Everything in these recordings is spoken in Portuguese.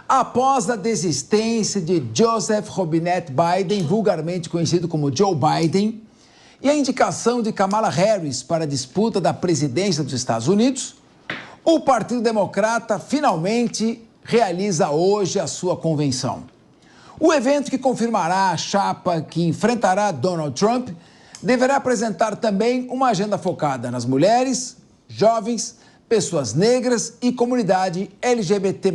Após a desistência de Joseph Robinette Biden, vulgarmente conhecido como Joe Biden, e a indicação de Kamala Harris para a disputa da presidência dos Estados Unidos, o Partido Democrata finalmente realiza hoje a sua convenção. O evento que confirmará a chapa que enfrentará Donald Trump deverá apresentar também uma agenda focada nas mulheres, jovens, pessoas negras e comunidade LGBT+.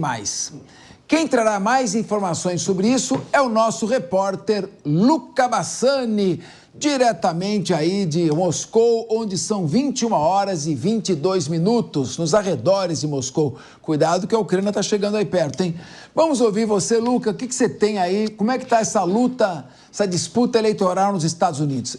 Quem trará mais informações sobre isso é o nosso repórter Luca Bassani, diretamente aí de Moscou, onde são 21 horas e 22 minutos, nos arredores de Moscou. Cuidado que a Ucrânia está chegando aí perto, hein? Vamos ouvir você, Luca, o que você tem aí? Como é que está essa luta, essa disputa eleitoral nos Estados Unidos?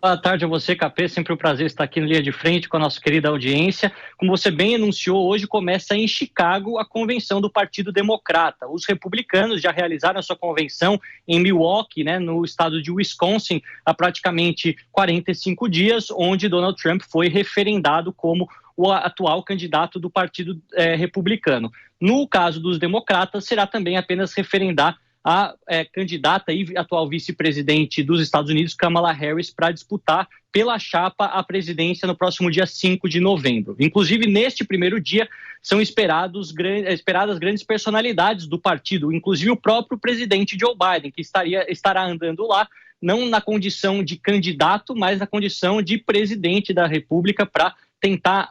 Boa tarde a você, Capê. Sempre um prazer estar aqui na linha de frente com a nossa querida audiência. Como você bem anunciou, hoje começa em Chicago a convenção do Partido Democrata. Os republicanos já realizaram a sua convenção em Milwaukee, no estado de Wisconsin, há praticamente 45 dias, onde Donald Trump foi referendado como o atual candidato do Partido Republicano. No caso dos democratas, será também apenas referendar a candidata e atual vice-presidente dos Estados Unidos, Kamala Harris, para disputar pela chapa a presidência no próximo dia 5 de novembro. Inclusive, neste primeiro dia, são esperadas grandes personalidades do partido, inclusive o próprio presidente Joe Biden, que estará andando lá, não na condição de candidato, mas na condição de presidente da República, para tentar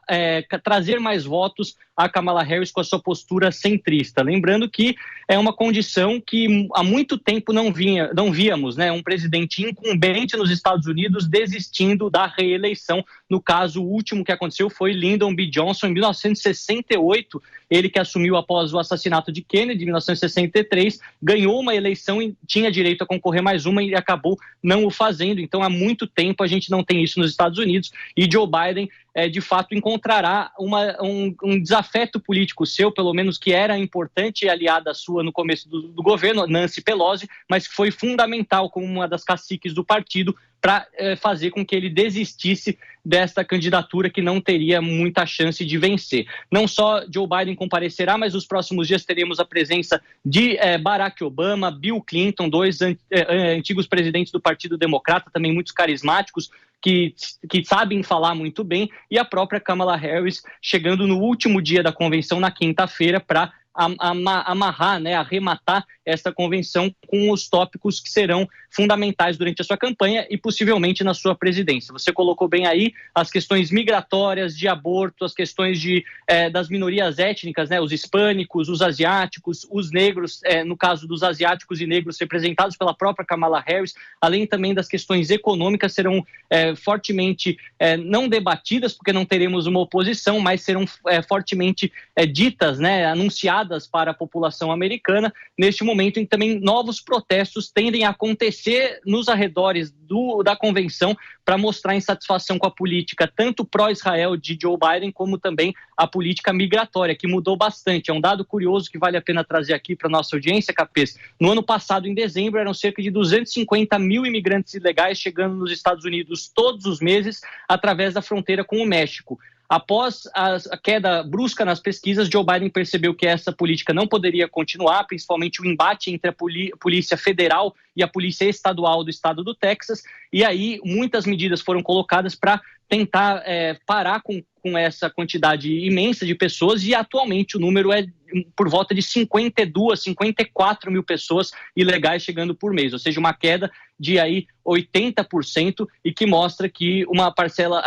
trazer mais votos a Kamala Harris com a sua postura centrista. Lembrando que é uma condição que há muito tempo não víamos, um presidente incumbente nos Estados Unidos desistindo da reeleição. No caso, o último que aconteceu foi Lyndon B. Johnson, em 1968, ele que assumiu após o assassinato de Kennedy, em 1963, ganhou uma eleição e tinha direito a concorrer mais uma e acabou não o fazendo. Então, há muito tempo a gente não tem isso nos Estados Unidos e Joe Biden, de fato, encontrará um desafeto político seu, pelo menos que era importante e aliada sua no começo do governo, Nancy Pelosi, mas que foi fundamental como uma das caciques do partido para fazer com que ele desistisse desta candidatura que não teria muita chance de vencer. Não só Joe Biden comparecerá, mas nos próximos dias teremos a presença de Barack Obama, Bill Clinton, dois antigos presidentes do Partido Democrata, também muito carismáticos, que sabem falar muito bem, e a própria Kamala Harris chegando no último dia da convenção, na quinta-feira, para amarrar, arrematar esta convenção com os tópicos que serão fundamentais durante a sua campanha e possivelmente na sua presidência. Você colocou bem aí as questões migratórias, de aborto, as questões das minorias étnicas, os hispânicos, os asiáticos, os negros, no caso dos asiáticos e negros representados pela própria Kamala Harris, além também das questões econômicas, serão fortemente não debatidas, porque não teremos uma oposição, mas serão fortemente ditas, anunciadas para a população americana, neste momento em que também novos protestos tendem a acontecer nos arredores da convenção para mostrar insatisfação com a política tanto pró-Israel de Joe Biden, como também a política migratória, que mudou bastante. É um dado curioso que vale a pena trazer aqui para a nossa audiência, Capês. No ano passado, em dezembro, eram cerca de 250 mil imigrantes ilegais chegando nos Estados Unidos todos os meses através da fronteira com o México. Após a queda brusca nas pesquisas, Joe Biden percebeu que essa política não poderia continuar, principalmente o embate entre a Polícia Federal e a Polícia Estadual do estado do Texas, e aí muitas medidas foram colocadas para tentar parar com essa quantidade imensa de pessoas, e atualmente o número é por volta de 54 mil pessoas ilegais chegando por mês, ou seja, uma queda de aí 80%, e que mostra que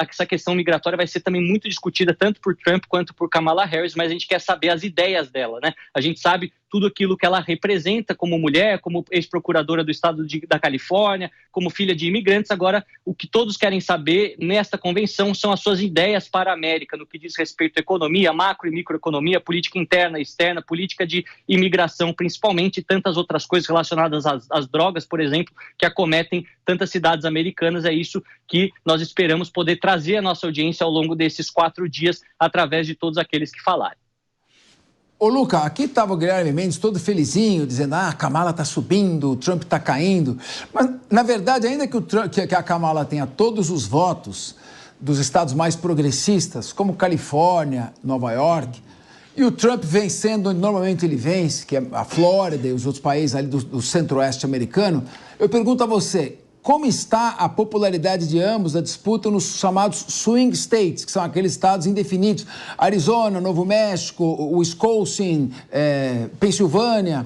essa questão migratória vai ser também muito discutida tanto por Trump quanto por Kamala Harris, mas a gente quer saber as ideias dela, A gente sabe tudo aquilo que ela representa como mulher, como ex-procuradora do estado da Califórnia, como filha de imigrantes. Agora, o que todos querem saber nesta convenção são as suas ideias para a América, no que diz respeito à economia, macro e microeconomia, política interna e externa, política de imigração, principalmente, e tantas outras coisas relacionadas às drogas, por exemplo, que acometem tantas cidades americanas. É isso que nós esperamos poder trazer à nossa audiência ao longo desses 4 dias, através de todos aqueles que falarem. Ô, Luca, aqui estava o Guilherme Mendes todo felizinho, dizendo, a Kamala está subindo, o Trump está caindo. Mas, na verdade, ainda que a Kamala tenha todos os votos dos estados mais progressistas, como Califórnia, Nova York, E o Trump vencendo onde normalmente ele vence, que é a Flórida e os outros países ali do centro-oeste americano. Eu pergunto a você, como está a popularidade de ambos da disputa nos chamados swing states, que são aqueles estados indefinidos? Arizona, Novo México, Wisconsin, Pensilvânia.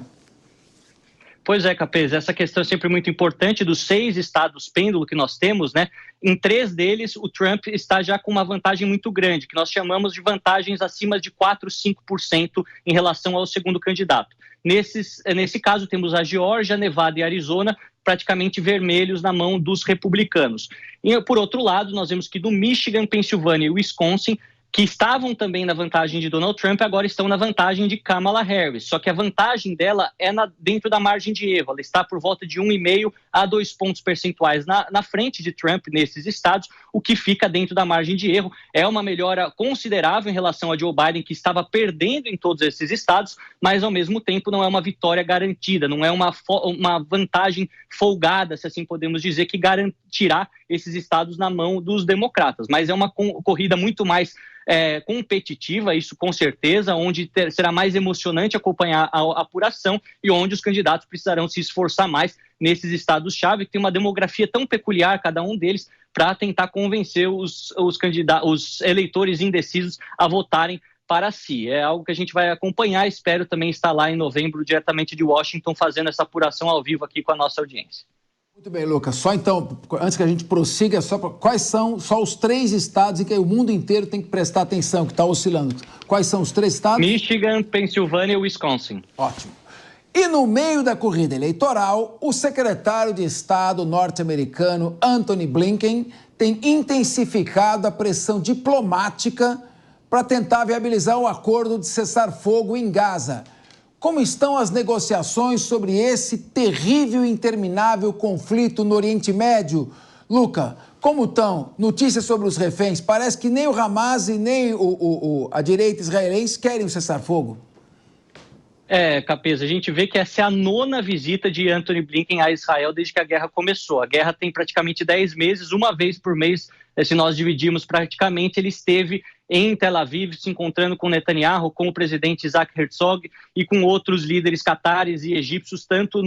Pois é, Capês, essa questão é sempre muito importante. Dos 6 estados pêndulo que nós temos, né? Em 3 deles, o Trump está já com uma vantagem muito grande, que nós chamamos de vantagens acima de 4, 5% em relação ao segundo candidato. Nesse caso, temos a Geórgia, Nevada e Arizona praticamente vermelhos na mão dos republicanos. E, por outro lado, nós vemos que do Michigan, Pensilvânia e Wisconsin, que estavam também na vantagem de Donald Trump, agora estão na vantagem de Kamala Harris. Só que a vantagem dela é dentro da margem de erro. Ela está por volta de 1,5 a 2 pontos percentuais na frente de Trump nesses estados, o que fica dentro da margem de erro. É uma melhora considerável em relação a Joe Biden, que estava perdendo em todos esses estados, mas ao mesmo tempo não é uma vitória garantida, não é uma vantagem folgada, se assim podemos dizer, que garantirá esses estados na mão dos democratas. Mas é uma corrida muito mais competitiva, isso com certeza, onde será mais emocionante acompanhar a apuração e onde os candidatos precisarão se esforçar mais nesses estados-chave, que tem uma demografia tão peculiar, cada um deles, para tentar convencer os eleitores indecisos a votarem para si. É algo que a gente vai acompanhar, espero também estar lá em novembro, diretamente de Washington, fazendo essa apuração ao vivo aqui com a nossa audiência. Muito bem, Lucas. Só então, antes que a gente prossiga, quais são só os 3 estados em que o mundo inteiro tem que prestar atenção, que está oscilando? Quais são os 3 estados? Michigan, Pensilvânia e Wisconsin. Ótimo. E no meio da corrida eleitoral, o secretário de Estado norte-americano Antony Blinken tem intensificado a pressão diplomática para tentar viabilizar o acordo de cessar-fogo em Gaza. Como estão as negociações sobre esse terrível e interminável conflito no Oriente Médio? Luca, como estão? Notícias sobre os reféns. Parece que nem o Hamas e nem a direita israelense querem o cessar-fogo. Capês, a gente vê que essa é a 9ª visita de Antony Blinken a Israel desde que a guerra começou. A guerra tem praticamente 10 meses, uma vez por mês, se nós dividirmos praticamente, ele esteve em Tel Aviv, se encontrando com Netanyahu, com o presidente Isaac Herzog e com outros líderes catares e egípcios, tanto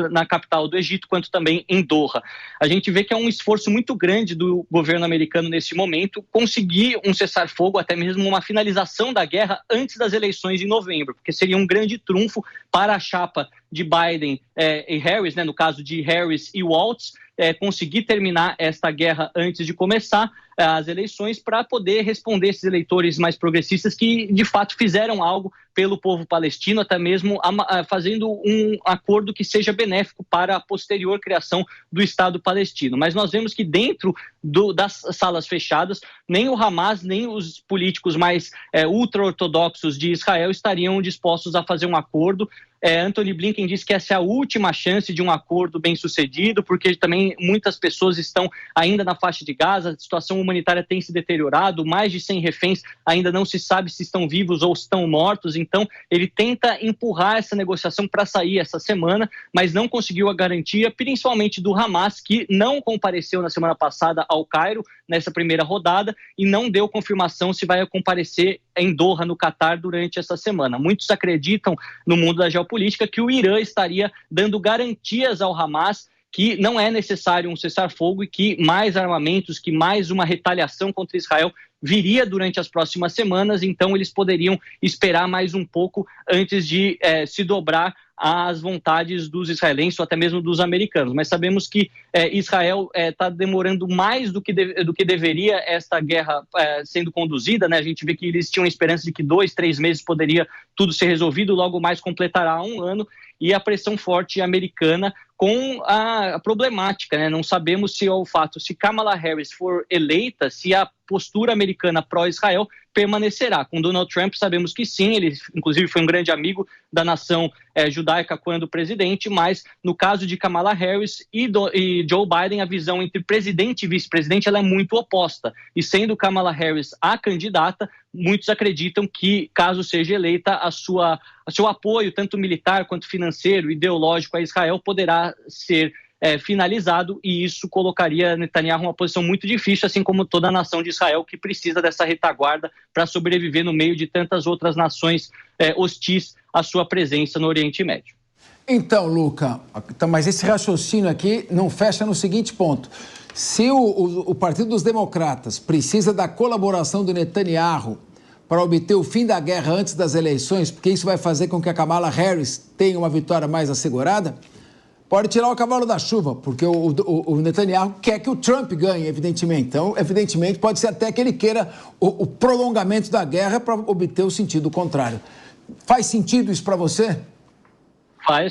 na capital do Egito quanto também em Doha. A gente vê que é um esforço muito grande do governo americano nesse momento conseguir um cessar-fogo, até mesmo uma finalização da guerra antes das eleições em novembro, porque seria um grande trunfo para a chapa de Biden e Harris, né, no caso de Harris e Waltz, conseguir terminar esta guerra antes de começar as eleições para poder responder esses eleitores mais progressistas que, de fato, fizeram algo pelo povo palestino, até mesmo fazendo um acordo que seja benéfico para a posterior criação do Estado palestino. Mas nós vemos que dentro das salas fechadas, nem o Hamas, nem os políticos mais ultra-ortodoxos de Israel estariam dispostos a fazer um acordo. Antony Blinken disse que essa é a última chance de um acordo bem-sucedido, porque também muitas pessoas estão ainda na faixa de Gaza, a situação humanitária tem se deteriorado, mais de 100 reféns ainda não se sabe se estão vivos ou estão mortos, então ele tenta empurrar essa negociação para sair essa semana, mas não conseguiu a garantia, principalmente do Hamas, que não compareceu na semana passada ao Cairo, nessa primeira rodada, e não deu confirmação se vai comparecer em Doha, no Catar, durante essa semana. Muitos acreditam, no mundo da geopolítica, que o Irã estaria dando garantias ao Hamas que não é necessário um cessar-fogo e que mais armamentos, que mais uma retaliação contra Israel viria durante as próximas semanas, então eles poderiam esperar mais um pouco antes de se dobrar às vontades dos israelenses ou até mesmo dos americanos. Mas sabemos que Israel está demorando mais do que deveria esta guerra sendo conduzida, né? A gente vê que eles tinham a esperança de que 2, 3 meses poderia tudo ser resolvido, logo mais completará 1 ano, e a pressão forte americana com a problemática, né? Não sabemos se Kamala Harris for eleita, se a postura americana pró-Israel permanecerá. Com Donald Trump, sabemos que sim, ele inclusive foi um grande amigo da nação judaica quando presidente, mas no caso de Kamala Harris e Joe Biden, a visão entre presidente e vice-presidente ela é muito oposta. E sendo Kamala Harris a candidata, muitos acreditam que, caso seja eleita, seu apoio, tanto militar quanto financeiro, ideológico a Israel, poderá ser finalizado, e isso colocaria Netanyahu em uma posição muito difícil, assim como toda a nação de Israel, que precisa dessa retaguarda para sobreviver no meio de tantas outras nações hostis à sua presença no Oriente Médio. Então, Luca, mas esse raciocínio aqui não fecha no seguinte ponto. Se o Partido dos Democratas precisa da colaboração do Netanyahu para obter o fim da guerra antes das eleições, porque isso vai fazer com que a Kamala Harris tenha uma vitória mais assegurada, pode tirar o cavalo da chuva, porque o Netanyahu quer que o Trump ganhe, evidentemente. Então, evidentemente, pode ser até que ele queira o prolongamento da guerra para obter o sentido contrário. Faz sentido isso para você?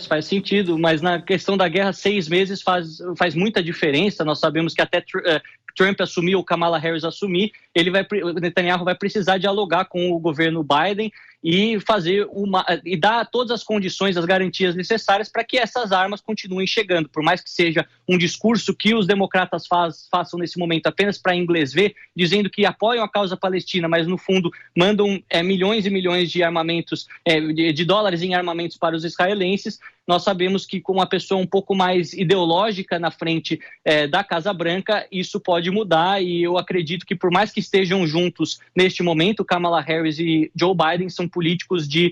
Faz sentido, mas na questão da guerra, 6 meses faz muita diferença. Nós sabemos que até Trump assumir ou Kamala Harris assumir, o Netanyahu vai precisar dialogar com o governo Biden e dar todas as condições, as garantias necessárias para que essas armas continuem chegando. Por mais que seja um discurso que os democratas façam nesse momento apenas para inglês ver, dizendo que apoiam a causa palestina, mas no fundo mandam milhões e milhões de armamentos, de dólares em armamentos para os israelenses, nós sabemos que com uma pessoa um pouco mais ideológica na frente da Casa Branca, isso pode mudar, e eu acredito que por mais que estejam juntos neste momento, Kamala Harris e Joe Biden são políticos de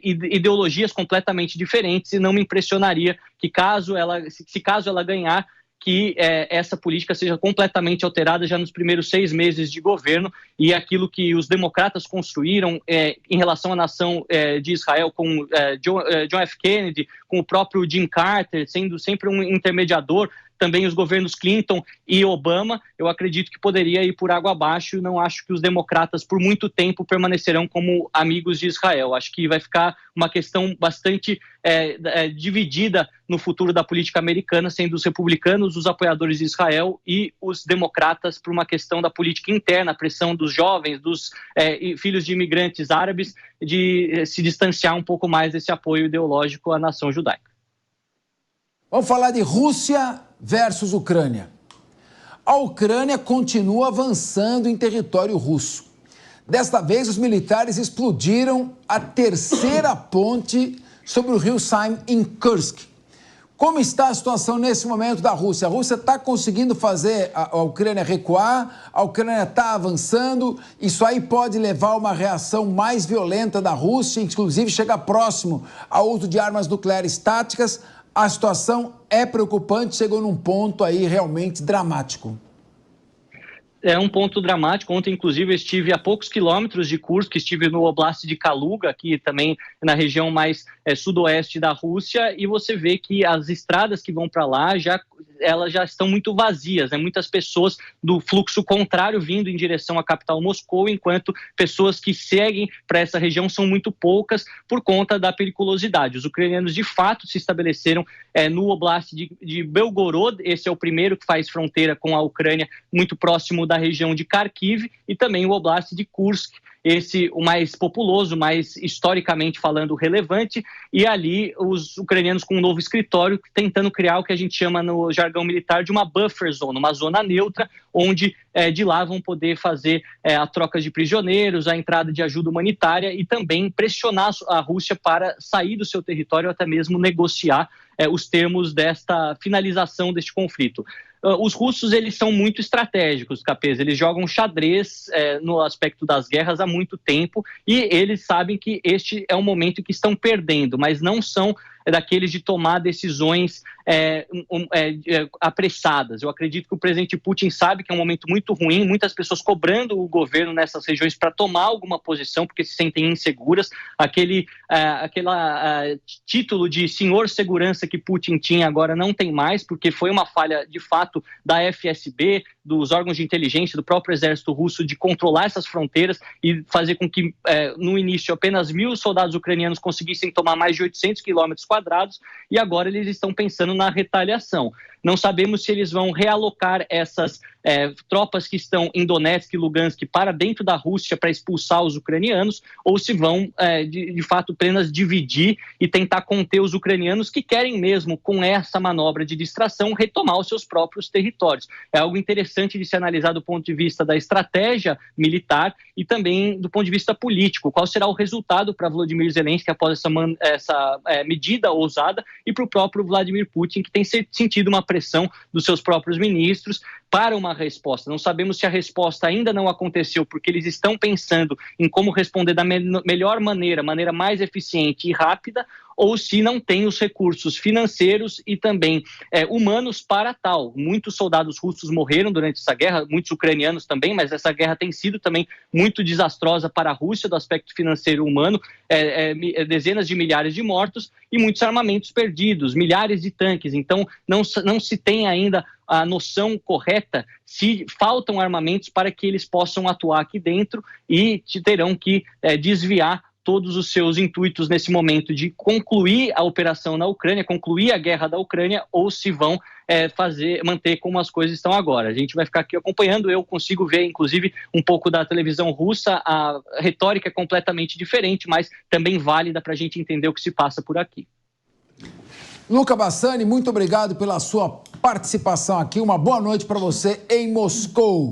ideologias completamente diferentes, e não me impressionaria que caso ela ganhar, que essa política seja completamente alterada já nos primeiros 6 meses de governo, e aquilo que os democratas construíram em relação à nação de Israel com John F. Kennedy, com o próprio Jim Carter, sendo sempre um intermediador, também os governos Clinton e Obama, eu acredito que poderia ir por água abaixo. Não acho que os democratas por muito tempo permanecerão como amigos de Israel. Acho que vai ficar uma questão bastante dividida no futuro da política americana, sendo os republicanos os apoiadores de Israel e os democratas por uma questão da política interna, a pressão dos jovens, dos filhos de imigrantes árabes, de se distanciar um pouco mais desse apoio ideológico à nação judaica. Vamos falar de Rússia versus Ucrânia. A Ucrânia continua avançando em território russo. Desta vez, os militares explodiram a terceira ponte sobre o rio Saim em Kursk. Como está a situação nesse momento da Rússia? A Rússia está conseguindo fazer a Ucrânia recuar, a Ucrânia está avançando, isso aí pode levar a uma reação mais violenta da Rússia, inclusive chegar próximo ao uso de armas nucleares táticas. A situação é preocupante, chegou num ponto aí realmente dramático. É um ponto dramático. Ontem, inclusive, eu estive a poucos quilômetros de Kursk, estive no Oblast de Kaluga, aqui também na região mais sudoeste da Rússia, e você vê que as estradas que vão para lá elas já estão muito vazias, né? Muitas pessoas do fluxo contrário vindo em direção à capital Moscou, enquanto pessoas que seguem para essa região são muito poucas por conta da periculosidade. Os ucranianos, de fato, se estabeleceram no Oblast de Belgorod. Esse é o primeiro que faz fronteira com a Ucrânia, muito próximo da região de Kharkiv, e também o Oblast de Kursk, esse o mais populoso, mais historicamente falando relevante, e ali os ucranianos com um novo escritório tentando criar o que a gente chama no jargão militar de uma buffer zone, uma zona neutra, onde de lá vão poder fazer a troca de prisioneiros, a entrada de ajuda humanitária e também pressionar a Rússia para sair do seu território, até mesmo negociar os termos desta finalização deste conflito. Os russos, eles são muito estratégicos, Capês, eles jogam xadrez no aspecto das guerras há muito tempo, e eles sabem que este é um momento em que estão perdendo, mas não são daqueles de tomar decisões apressadas. Eu acredito que o presidente Putin sabe que é um momento muito ruim, muitas pessoas cobrando o governo nessas regiões para tomar alguma posição, porque se sentem inseguras. Aquele título de senhor segurança que Putin tinha agora não tem mais, porque foi uma falha, de fato, da FSB, dos órgãos de inteligência, do próprio exército russo, de controlar essas fronteiras e fazer com que, no início, apenas 1.000 soldados ucranianos conseguissem tomar mais de 800 quilômetros quadrados, e agora eles estão pensando na retaliação. Não sabemos se eles vão realocar essas tropas que estão em Donetsk e Lugansk para dentro da Rússia para expulsar os ucranianos, ou se vão, de fato, apenas dividir e tentar conter os ucranianos que querem mesmo, com essa manobra de distração, retomar os seus próprios territórios. É algo interessante de se analisar do ponto de vista da estratégia militar e também do ponto de vista político. Qual será o resultado para Volodymyr Zelensky após essa medida ousada e para o próprio Vladimir Putin, que tem sentido uma pressão dos seus próprios ministros para uma resposta. Não sabemos se a resposta ainda não aconteceu, porque eles estão pensando em como responder da melhor maneira mais eficiente e rápida, ou se não tem os recursos financeiros e também humanos para tal. Muitos soldados russos morreram durante essa guerra, muitos ucranianos também, mas essa guerra tem sido também muito desastrosa para a Rússia do aspecto financeiro e humano, dezenas de milhares de mortos e muitos armamentos perdidos, milhares de tanques. Então, não se tem ainda a noção correta se faltam armamentos para que eles possam atuar aqui dentro e terão que desviar todos os seus intuitos nesse momento de concluir a operação na Ucrânia, concluir a guerra da Ucrânia, ou se vão manter como as coisas estão agora. A gente vai ficar aqui acompanhando, eu consigo ver, inclusive, um pouco da televisão russa, a retórica é completamente diferente, mas também válida para a gente entender o que se passa por aqui. Luca Bassani, muito obrigado pela sua participação aqui. Uma boa noite para você em Moscou.